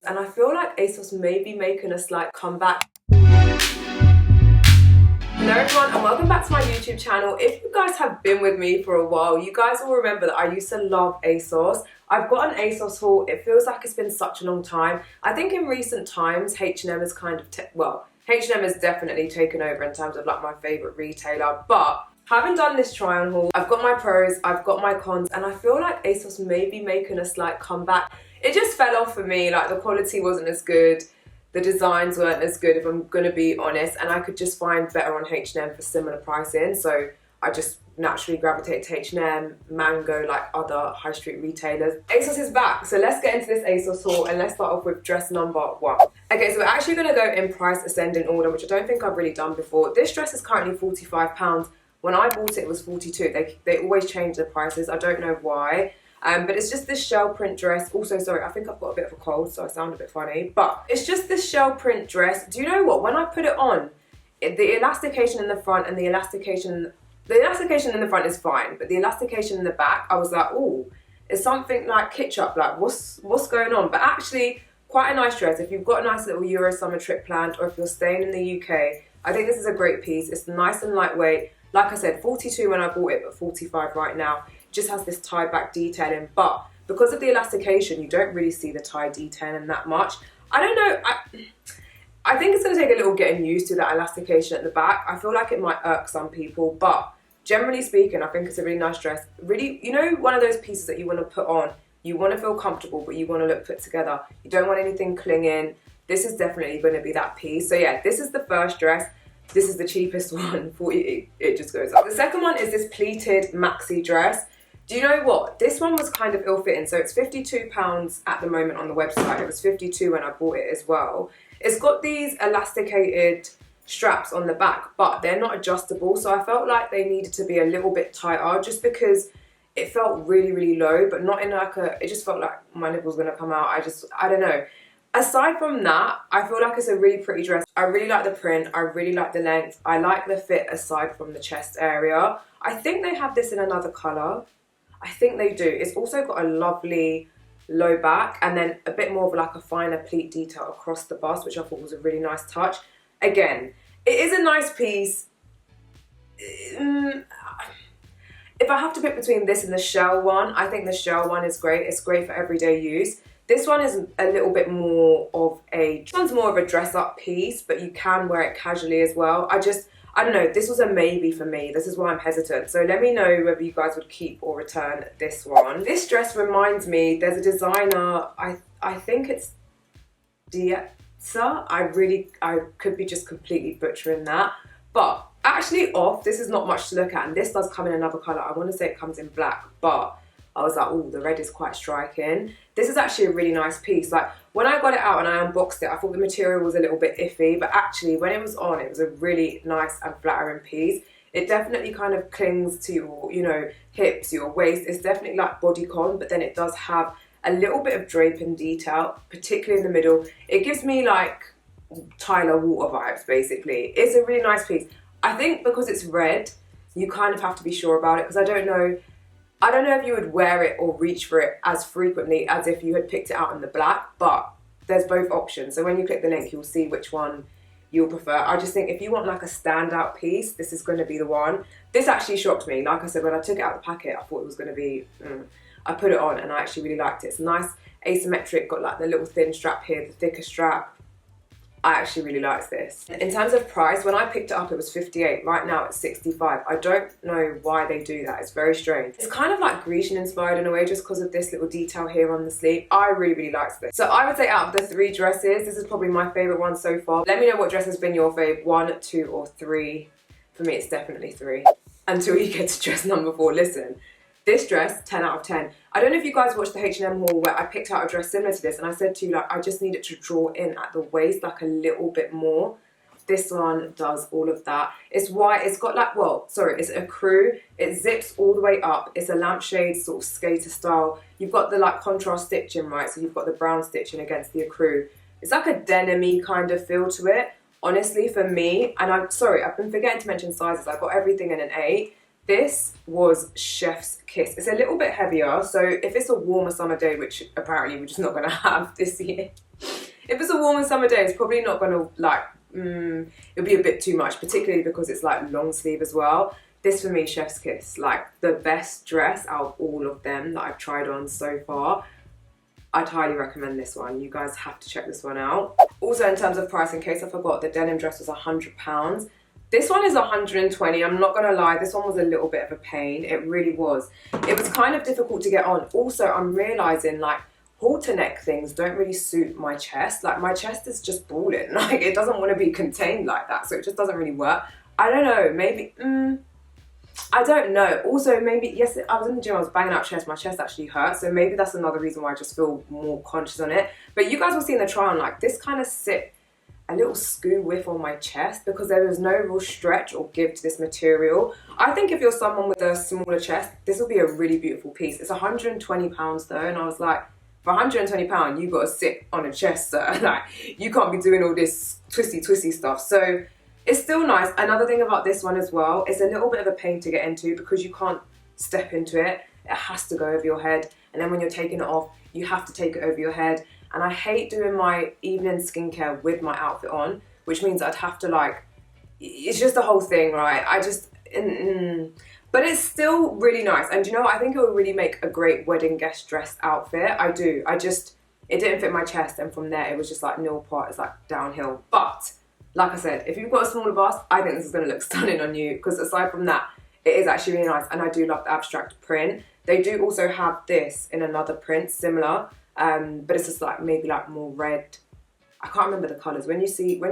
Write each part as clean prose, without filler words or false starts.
And I feel like ASOS may be making a slight comeback. Hello everyone and welcome back to my YouTube channel. If you guys have been with me for a while, you guys will remember that I used to love ASOS. I've got an ASOS haul. It feels like it's been such a long time. I think in recent times H&M has kind of, H&M has definitely taken over in terms of like my favourite retailer, but having done this try on haul, I've got my pros, I've got my cons, and I feel like ASOS may be making a slight comeback. It just fell off for me, like the quality wasn't as good, the designs weren't as good if I'm gonna be honest, and I could just find better on H&M for similar pricing, so I just naturally gravitate to H&M, Mango, like other high street retailers. ASOS is back, so let's get into this ASOS haul and let's start off with dress number 1. Okay, so we're actually gonna go in price ascending order, which I don't think I've really done before. This dress is currently £45. When I bought it, it was £42. They always change the prices, I don't know why. But it's just this shell print dress. Also, sorry, I think I've got a bit of a cold, so I sound a bit funny. But it's just this shell print dress. Do you know what? When I put it on, the elastication in the front and the elastication in the front is fine, but the elastication in the back, I was like, oh, it's something like ketchup. Like, what's going on? But actually, quite a nice dress. If you've got a nice little Euro summer trip planned, or if you're staying in the UK, I think this is a great piece. It's nice and lightweight. Like I said, 42 when I bought it, but 45 right now. Just has this tie back detailing, but because of the elastication you don't really see the tie detailing that much. I don't know, I think it's going to take a little getting used to that elastication at the back. I feel like it might irk some people, but generally speaking I think it's a really nice dress. Really, you know, one of those pieces that you want to put on, you want to feel comfortable but you want to look put together, you don't want anything clinging. This is definitely going to be that piece. So yeah, this is the first dress. This is the cheapest one, 40, it just goes up. The second one is this pleated maxi dress. Do you know what? This one was kind of ill-fitting. So it's £52 at the moment on the website. It was £52 when I bought it as well. It's got these elasticated straps on the back, but they're not adjustable. So I felt like they needed to be a little bit tighter just because it felt really, really low, but not in like a, it just felt like my nipple's gonna come out. I don't know. Aside from that, I feel like it's a really pretty dress. I really like the print. I really like the length. I like the fit aside from the chest area. I think they have this in another colour. I think they do. It's also got a lovely low back and then a bit more of like a finer pleat detail across the bust, which I thought was a really nice touch. Again, it is a nice piece. If I have to pick between this and the shell one, I think the shell one is great. It's great for everyday use. This one is a little bit more of this one's more of a dress up piece, but you can wear it casually as well. I don't know, this was a maybe for me. This is why I'm hesitant. So let me know whether you guys would keep or return this one. This dress reminds me, there's a designer, I think it's Dietza. I could be just completely butchering that. But actually this is not much to look at, and this does come in another colour. I want to say it comes in black, but I was like, oh, the red is quite striking. This is actually a really nice piece. Like, when I got it out and I unboxed it, I thought the material was a little bit iffy, but actually when it was on, it was a really nice and flattering piece. It definitely kind of clings to your, you know, hips, your waist. It's definitely like bodycon, but then it does have a little bit of drape and detail, particularly in the middle. It gives me like Tyler Water vibes, basically. It's a really nice piece. I think because it's red, you kind of have to be sure about it, because I don't know if you would wear it or reach for it as frequently as if you had picked it out in the black, but there's both options. So when you click the link, you'll see which one you'll prefer. I just think if you want like a standout piece, this is going to be the one. This actually shocked me. Like I said, when I took it out of the packet, I thought it was going to be, I put it on and I actually really liked it. It's nice, asymmetric, got like the little thin strap here, the thicker strap. I actually really liked this. In terms of price, when I picked it up, it was 58. Right now, it's 65. I don't know why they do that. It's very strange. It's kind of like Grecian inspired in a way, just because of this little detail here on the sleeve. I really, really liked this. So I would say out of the 3 dresses, this is probably my favourite one so far. Let me know what dress has been your fave, 1, 2, or 3. For me, it's definitely 3. Until you get to dress number 4. Listen. This dress, 10 out of 10. I don't know if you guys watched the H&M haul where I picked out a dress similar to this and I said to you, like, I just need it to draw in at the waist like a little bit more. This one does all of that. It's white, it's got like, it's a ecru. It zips all the way up. It's a lampshade sort of skater style. You've got the like contrast stitching, right? So you've got the brown stitching against the ecru. It's like a denim-y kind of feel to it. Honestly, for me, and I'm sorry, I've been forgetting to mention sizes. I got everything in an 8. This was chef's kiss. It's a little bit heavier, so if it's a warmer summer day, which apparently we're just not going to have this year, if it's a warm summer day, it's probably not gonna like, it'll be a bit too much, particularly because it's like long sleeve as well. This for me, chef's kiss, like the best dress out of all of them that I've tried on so far. I'd highly recommend this one. You guys have to check this one out. Also, in terms of price, in case I forgot, the denim dress was £100. This one is 120. I'm not gonna lie, this one was a little bit of a pain. It really was. It was kind of difficult to get on. Also, I'm realizing like halter neck things don't really suit my chest. Like my chest is just brawling. Like it doesn't want to be contained like that, so it just doesn't really work. I don't know, maybe, I don't know. Also, maybe, yes, I was in the gym, I was banging out chest, my chest actually hurt, so maybe that's another reason why I just feel more conscious on it. But you guys will see in the try on, like this kind of sit a little screw whiff on my chest because there is no real stretch or give to this material. I think if you're someone with a smaller chest, this will be a really beautiful piece. It's £120 though, and I was like, for £120, you got to sit on a chest, sir. Like, you can't be doing all this twisty stuff. So it's still nice. Another thing about this one as well, it's a little bit of a pain to get into because you can't step into it. It has to go over your head. And then when you're taking it off, you have to take it over your head. And I hate doing my evening skincare with my outfit on, which means I'd have to like, it's just the whole thing, right? I just, but it's still really nice. And you know what? I think it would really make a great wedding guest dress outfit. I do. It didn't fit my chest. And from there, it was just like nil part. It's like downhill. But like I said, if you've got a smaller bust, I think this is going to look stunning on you. Because aside from that, it is actually really nice. And I do love the abstract print. They do also have this in another print, similar. But it's just like maybe like more red. I can't remember the colours. When you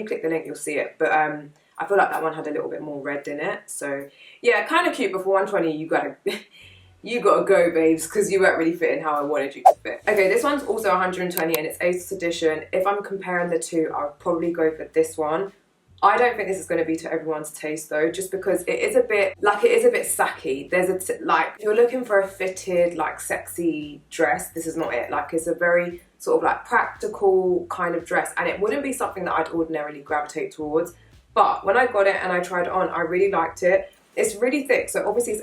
click the link, you'll see it. But I feel like that one had a little bit more red in it. So yeah, kind of cute. But for 120, you gotta go, babes, because you weren't really fitting how I wanted you to fit. Okay, this one's also 120 and it's ASOS Edition. If I'm comparing the two, I'll probably go for this one. I don't think this is going to be to everyone's taste though, just because it is a bit sacky. There's like, if you're looking for a fitted, like sexy dress, this is not it. Like it's a very sort of like practical kind of dress, and it wouldn't be something that I'd ordinarily gravitate towards. But when I got it and I tried it on, I really liked it. It's really thick, so obviously it's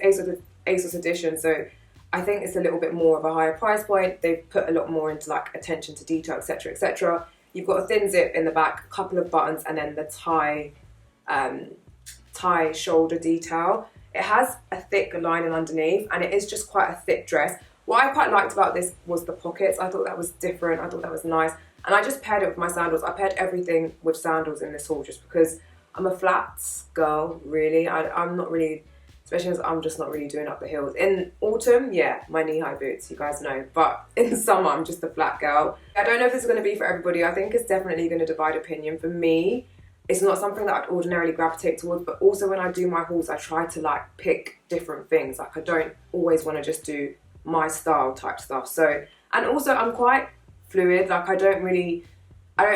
ASOS Edition, so I think it's a little bit more of a higher price point. They've put a lot more into like attention to detail, etc, etc. You've got a thin zip in the back, a couple of buttons, and then the tie shoulder detail. It has a thick lining underneath, and it is just quite a thick dress. What I quite liked about this was the pockets. I thought that was different. I thought that was nice. And I just paired it with my sandals. I paired everything with sandals in this haul just because I'm a flats girl, really. I'm not really, especially as I'm just not really doing up the hills. In autumn, yeah, my knee-high boots, you guys know. But in summer, I'm just a flat girl. I don't know if this is going to be for everybody. I think it's definitely going to divide opinion. For me, it's not something that I'd ordinarily gravitate towards, but also when I do my hauls, I try to like pick different things. Like I don't always want to just do my style type stuff. So, and also I'm quite fluid. Like I don't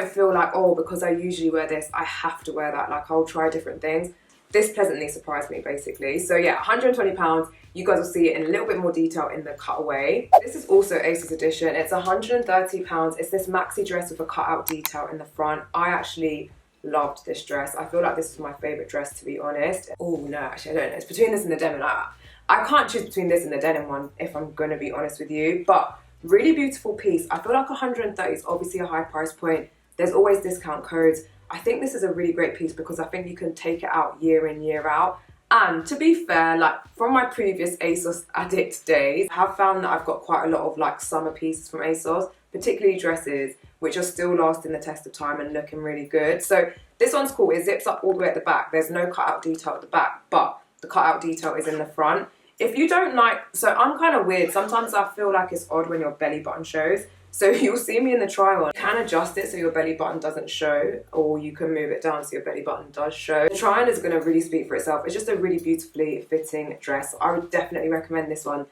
feel like, oh, because I usually wear this, I have to wear that. Like I'll try different things. This pleasantly surprised me, basically. So yeah, £120. You guys will see it in a little bit more detail in the cutaway. This is also ASOS Edition. It's £130. It's this maxi dress with a cutout detail in the front. I actually loved this dress. I feel like this is my favourite dress, to be honest. Oh no, actually I don't know. It's between this and the denim. I can't choose between this and the denim one, if I'm going to be honest with you. But really beautiful piece. I feel like 130 is obviously a high price point. There's always discount codes. I think this is a really great piece because I think you can take it out year in, year out. And to be fair, like from my previous ASOS addict days, I have found that I've got quite a lot of like summer pieces from ASOS, particularly dresses, which are still lasting the test of time and looking really good. So this one's cool. It zips up all the way at the back. There's no cutout detail at the back, but the cutout detail is in the front. If you don't like, so I'm kind of weird. Sometimes I feel like it's odd when your belly button shows. So you'll see me in the try on. You can adjust it so your belly button doesn't show, or you can move it down so your belly button does show. The try on is going to really speak for itself. It's just a really beautifully fitting dress. I would definitely recommend this one.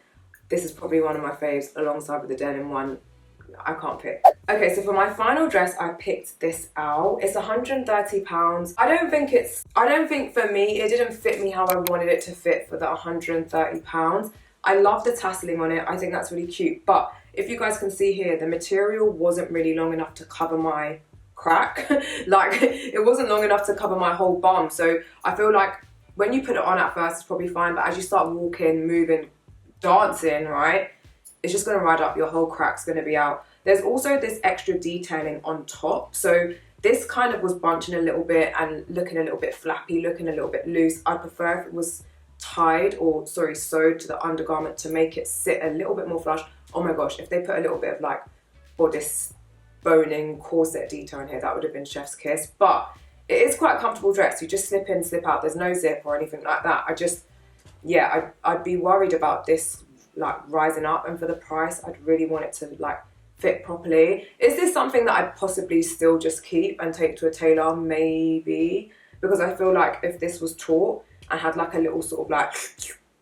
This is probably one of my faves alongside with the denim one. I can't pick. Okay, so for my final dress, I picked this out. It's £130. I don't think for me, it didn't fit me how I wanted it to fit for the £130. I love the tasseling on it. I think that's really cute. But if you guys can see here, the material wasn't really long enough to cover my crack. Like, it wasn't long enough to cover my whole bum. So I feel like when you put it on at first, it's probably fine. But as you start walking, moving, dancing, right, it's just going to ride up. Your whole crack's going to be out. There's also this extra detailing on top. So this kind of was bunching a little bit and looking a little bit flappy, looking a little bit loose. I prefer if it was tied, or sorry, sewed to the undergarment to make it sit a little bit more flush. Oh my gosh, if they put a little bit of like bodice boning corset detail in here, that would have been chef's kiss. But it is quite a comfortable dress. You just slip in, slip out. There's no zip or anything like that. I'd be worried about this like rising up, and for the price I'd really want it to like fit properly. Is this something that I'd possibly still just keep and take to a tailor? Maybe, because I feel like if this was taut and had like a little sort of like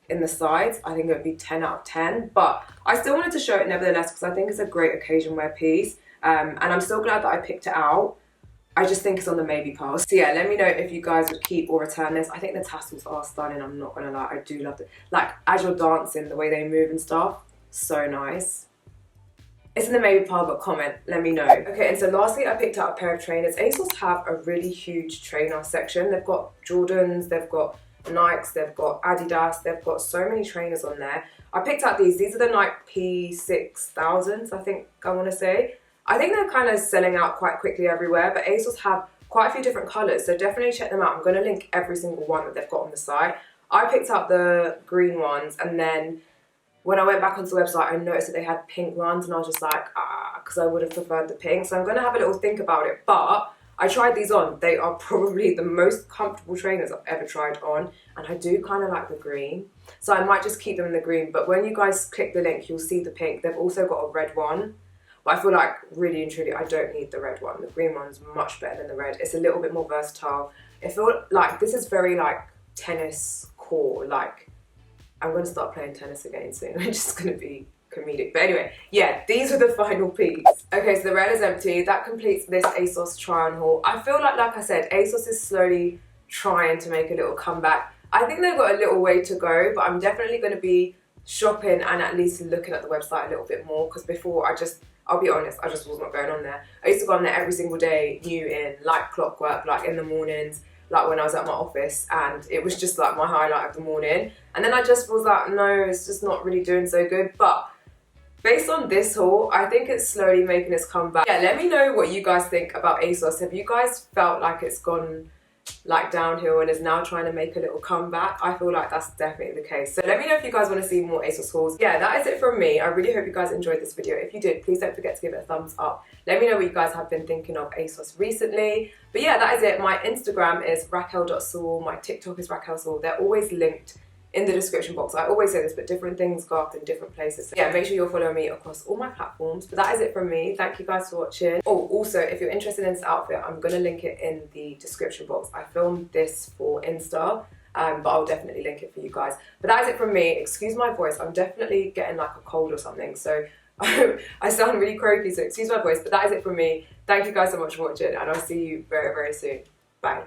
in the sides, I think it would be 10 out of 10. But I still wanted to show it nevertheless because I think it's a great occasion wear piece, and I'm still glad that I picked it out. I just think it's on the maybe pile. So yeah, let me know if you guys would keep or return this. I think the tassels are stunning, I'm not gonna lie. I do love it. Like as you're dancing, the way they move and stuff, so nice. It's in the maybe pile, but comment, let me know. Okay, and so lastly, I picked out a pair of trainers. ASOS have a really huge trainer section. They've got Jordans, they've got Nikes, they've got Adidas, they've got so many trainers on there. I picked out these. These are the Nike P6000s, I think I want to say. I think they're kind of selling out quite quickly everywhere, but ASOS have quite a few different colours, so definitely check them out. I'm going to link every single one that they've got on the site. I picked out the green ones, and then when I went back onto the website, I noticed that they had pink ones, and I was just like, because I would have preferred the pink. So I'm going to have a little think about it. But I tried these on. They are probably the most comfortable trainers I've ever tried on. And I do kind of like the green. So I might just keep them in the green. But when you guys click the link, you'll see the pink. They've also got a red one. But I feel like, really and truly, I don't need the red one. The green one's much better than the red. It's a little bit more versatile. I feel like this is very, like, tennis core, like, I'm going to start playing tennis again soon. I'm just going to be comedic. But anyway, yeah, these are the final piece. Okay, so the rail is empty. That completes this ASOS try on haul. I feel like I said, ASOS is slowly trying to make a little comeback. I think they've got a little way to go, but I'm definitely going to be shopping and at least looking at the website a little bit more, because before I'll be honest, I just was not going on there. I used to go on there every single day, new in, like clockwork, like in the mornings, like when I was at my office, and it was just like my highlight of the morning. And then I just was like, no, it's just not really doing so good. But based on this haul, I think it's slowly making its comeback. Yeah, let me know what you guys think about ASOS. Have you guys felt like it's gone like downhill and is now trying to make a little comeback? I feel like that's definitely the case. So let me know if you guys want to see more ASOS hauls. Yeah, that is it from me. I really hope you guys enjoyed this video. If you did, please don't forget to give it a thumbs up. Let me know what you guys have been thinking of ASOS recently. But yeah, that is it. My Instagram is Raquel.Sewell. My TikTok is Raquel Sewell. They're always linked in the description box. I always say this, but different things go up in different places. So yeah, make sure you're following me across all my platforms. But that is it from me. Thank you guys for watching. Oh, also, if you're interested in this outfit, I'm going to link it in the description box. I filmed this for Insta, but I'll definitely link it for you guys. But that is it from me. Excuse my voice. I'm definitely getting like a cold or something, so I sound really croaky, so excuse my voice. But that is it from me. Thank you guys so much for watching, and I'll see you very, very soon. Bye.